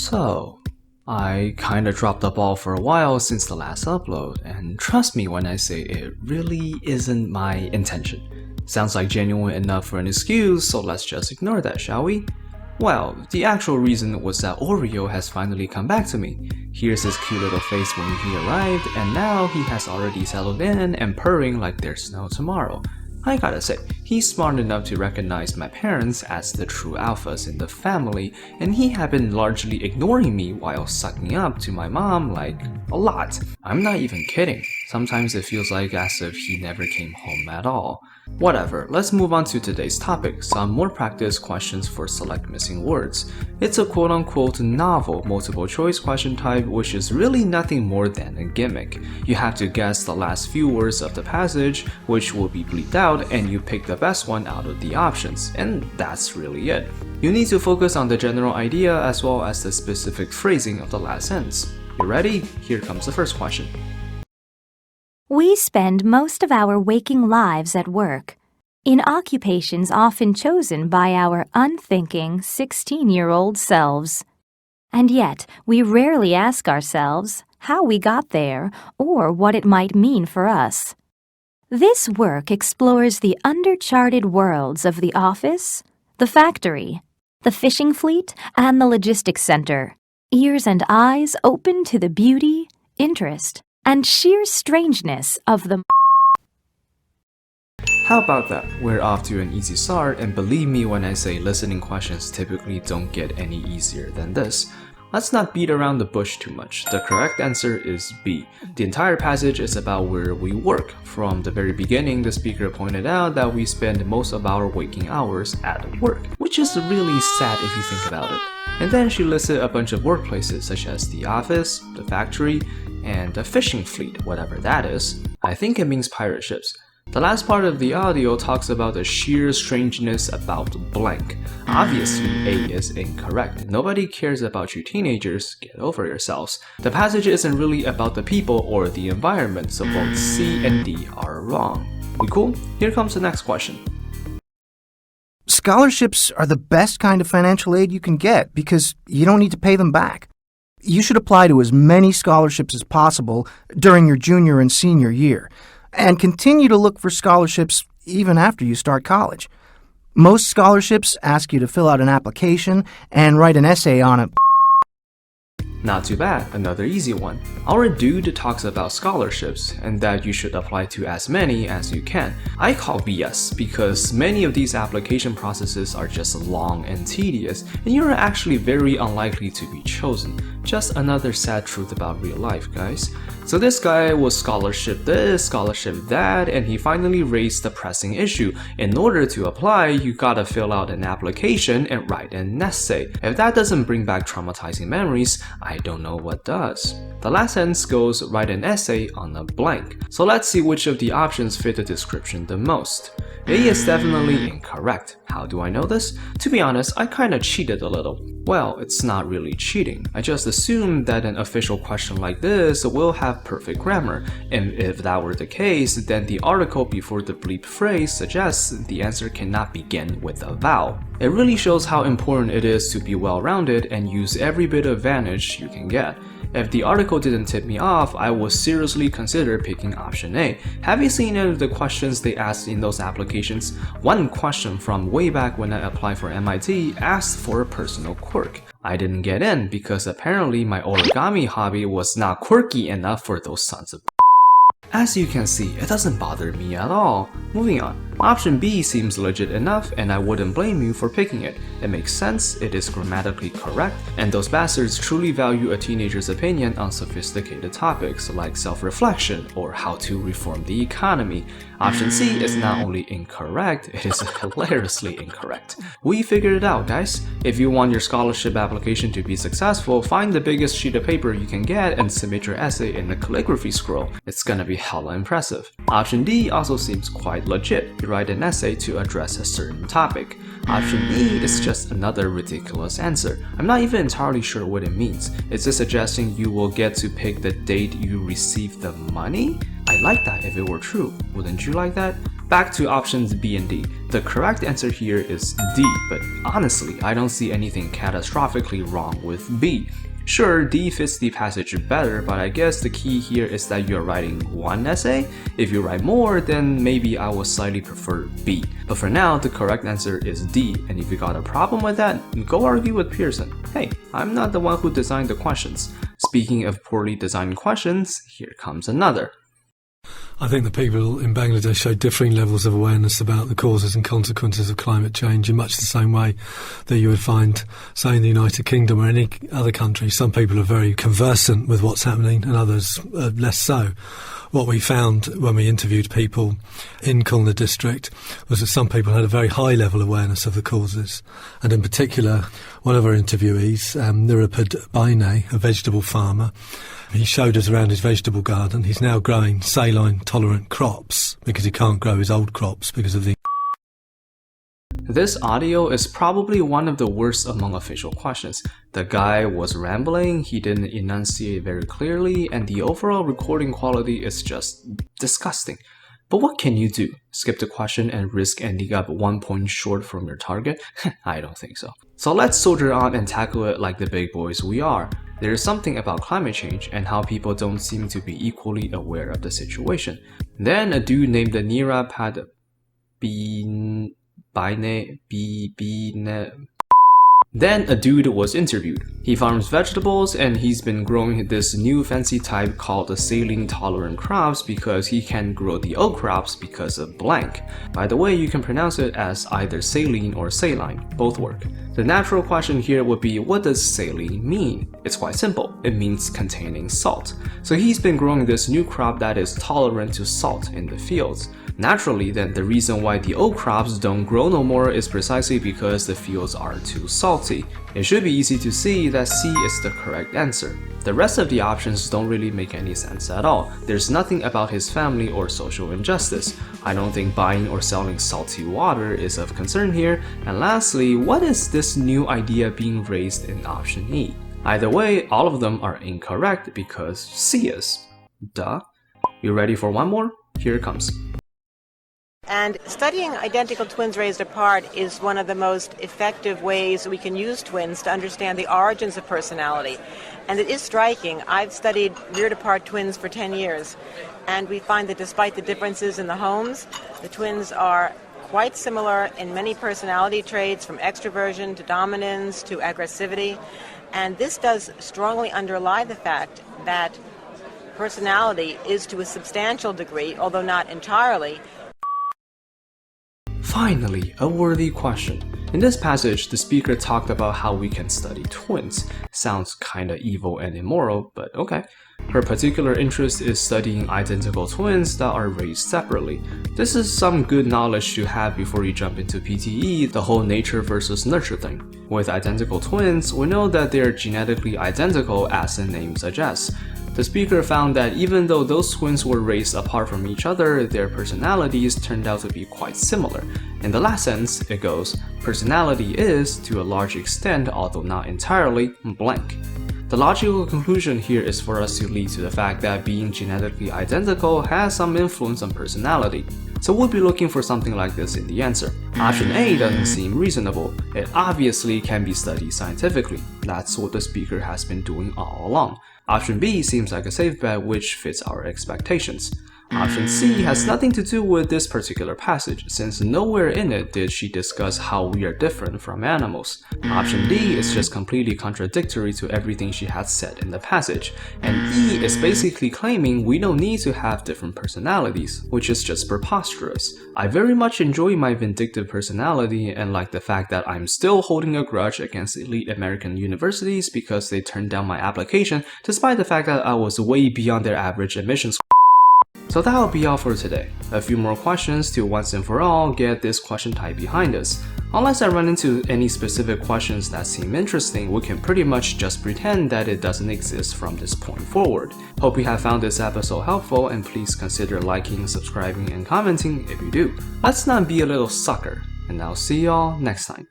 So, I kinda dropped the ball for a while since the last upload, and trust me when I say it really isn't my intention. Sounds like genuine enough for an excuse, so let's just ignore that, shall we? Well, the actual reason was that Oreo has finally come back to me. Here's his cute little face when he arrived, and now he has already settled in and purring like there's no tomorrow. I gotta say, he's smart enough to recognize my parents as the true alphas in the family, and he had been largely ignoring me while sucking up to my mom like a lot. I'm not even kidding. Sometimes it feels like as if he never came home at all. Whatever, let's move on to today's topic, some more practice questions for select missing words. It's a quote-unquote novel multiple choice question type, which is really nothing more than a gimmick. You have to guess the last few words of the passage, which will be bleeped out, and you pick the best one out of the options, and that's really it. You need to focus on the general idea as well as the specific phrasing of the last sentence. You ready? Here comes the first question. We spend most of our waking lives at work, in occupations often chosen by our unthinking 16-year-old selves. And yet, we rarely ask ourselves how we got there or what it might mean for us. This work explores the undercharted worlds of the office, the factory, the fishing fleet, and the logistics center. Ears and eyes open to the beauty, interest, and sheer strangeness of the. How about that? We're off to an easy start, and believe me when I say listening questions typically don't get any easier than this. Let's not beat around the bush too much. The correct answer is B. The entire passage is about where we work. From the very beginning, the speaker pointed out that we spend most of our waking hours at work, which is really sad if you think about it. And then she listed a bunch of workplaces such as the office, the factory, and the fishing fleet, whatever that is. I think it means pirate ships. The last part of the audio talks about the sheer strangeness about blank. Obviously, A is incorrect. Nobody cares about you teenagers, get over yourselves. The passage isn't really about the people or the environment, so both C and D are wrong. We cool? Here comes the next question. Scholarships are the best kind of financial aid you can get because you don't need to pay them back. You should apply to as many scholarships as possible during your junior and senior year, and continue to look for scholarships even after you start college. Most scholarships ask you to fill out an application and write an essay on it. Not too bad, another easy one. Our dude talks about scholarships and that you should apply to as many as you can. I call BS because many of these application processes are just long and tedious, and you're actually very unlikely to be chosen. Just another sad truth about real life, guys. So this guy was scholarship this, scholarship that, and he finally raised the pressing issue. In order to apply, you gotta fill out an application and write an essay. If that doesn't bring back traumatizing memories, I don't know what does. The last sentence goes, write an essay on a blank. So let's see which of the options fit the description the most. A is definitely incorrect. How do I know this? To be honest, I kinda cheated a little. Well, it's not really cheating. I just assumed that an official question like this will have perfect grammar, and if that were the case, then the article before the bleep phrase suggests the answer cannot begin with a vowel. It really shows how important it is to be well-rounded and use every bit of advantage you can get. If the article didn't tip me off, I would seriously consider picking option A. Have you seen any of the questions they asked in those applications? One question from way back when I applied for MIT asked for a personal quirk. I didn't get in because apparently my origami hobby was not quirky enough for those sons of. As you can see, it doesn't bother me at all. Moving on. Option B seems legit enough, and I wouldn't blame you for picking it. It makes sense, it is grammatically correct, and those bastards truly value a teenager's opinion on sophisticated topics like self-reflection or how to reform the economy. Option C is not only incorrect, it is hilariously incorrect. We figured it out, guys. If you want your scholarship application to be successful, find the biggest sheet of paper you can get and submit your essay in a calligraphy scroll. It's gonna be hella impressive. Option D also seems quite legit. You write an essay to address a certain topic. Option E is just another ridiculous answer. I'm not even entirely sure what it means. Is it suggesting you will get to pick the date you receive the money? I'd like that if it were true. Wouldn't you like that? Back to options B and D. The correct answer here is D, but honestly, I don't see anything catastrophically wrong with B. Sure, D fits the passage better, but I guess the key here is that you're writing one essay. If you write more, then maybe I will slightly prefer B. But for now, the correct answer is D, and if you got a problem with that, go argue with Pearson. Hey, I'm not the one who designed the questions. Speaking of poorly designed questions, here comes another. I think the people in Bangladesh show differing levels of awareness about the causes and consequences of climate change in much the same way that you would find, say, in the United Kingdom or any other country. Some people are very conversant with what's happening and others less so. What we found when we interviewed people in Khulna district was that some people had a very high level awareness of the causes. And in particular, one of our interviewees, Nirupad Baine, a vegetable farmer, he showed us around his vegetable garden. He's now growing saline-tolerant crops because he can't grow his old crops because of the... This audio is probably one of the worst among official questions. The guy was rambling, he didn't enunciate very clearly, and the overall recording quality is just disgusting. But what can you do? Skip the question and risk ending up 1 point short from your target? I don't think so. So let's soldier on and tackle it like the big boys we are. There is something about climate change and how people don't seem to be equally aware of the situation. Then a dude named Nirupad Then a dude was interviewed. He farms vegetables and he's been growing this new fancy type called the saline-tolerant crops because he can grow the old crops because of blank. By the way, you can pronounce it as either saline or saline. Both work. The natural question here would be, what does saline mean? It's quite simple. It means containing salt. So he's been growing this new crop that is tolerant to salt in the fields. Naturally, then, the reason why the old crops don't grow no more is precisely because the fields are too salty. It should be easy to see that C is the correct answer. The rest of the options don't really make any sense at all. There's nothing about his family or social injustice. I don't think buying or selling salty water is of concern here. And lastly, what is this new idea being raised in option E? Either way, all of them are incorrect because C is. Duh. You ready for one more? Here it comes. And studying identical twins raised apart is one of the most effective ways we can use twins to understand the origins of personality. And it is striking. I've studied reared apart twins for 10 years, and we find that despite the differences in the homes, the twins are quite similar in many personality traits, from extroversion to dominance to aggressivity. And this does strongly underlie the fact that personality is to a substantial degree, although not entirely. Finally, a worthy question. In this passage, the speaker talked about how we can study twins. Sounds kinda evil and immoral, but okay. Her particular interest is studying identical twins that are raised separately. This is some good knowledge to have before you jump into PTE, the whole nature versus nurture thing. With identical twins, we know that they are genetically identical as the name suggests. The speaker found that even though those twins were raised apart from each other, their personalities turned out to be quite similar. In the last sentence, it goes, personality is, to a large extent, although not entirely, blank. The logical conclusion here is for us to lead to the fact that being genetically identical has some influence on personality. So we'll be looking for something like this in the answer. Option A doesn't seem reasonable. It obviously can be studied scientifically. That's what the speaker has been doing all along. Option B seems like a safe bet which fits our expectations. Option C has nothing to do with this particular passage, since nowhere in it did she discuss how we are different from animals. Option D is just completely contradictory to everything she had said in the passage. And E is basically claiming we don't need to have different personalities, which is just preposterous. I very much enjoy my vindictive personality and like the fact that I'm still holding a grudge against elite American universities because they turned down my application despite the fact that I was way beyond their average admissions. So that'll be all for today. A few more questions to once and for all get this question type behind us. Unless I run into any specific questions that seem interesting, we can pretty much just pretend that it doesn't exist from this point forward. Hope you have found this episode helpful, and please consider liking, subscribing, and commenting if you do. Let's not be a little sucker, and I'll see y'all next time.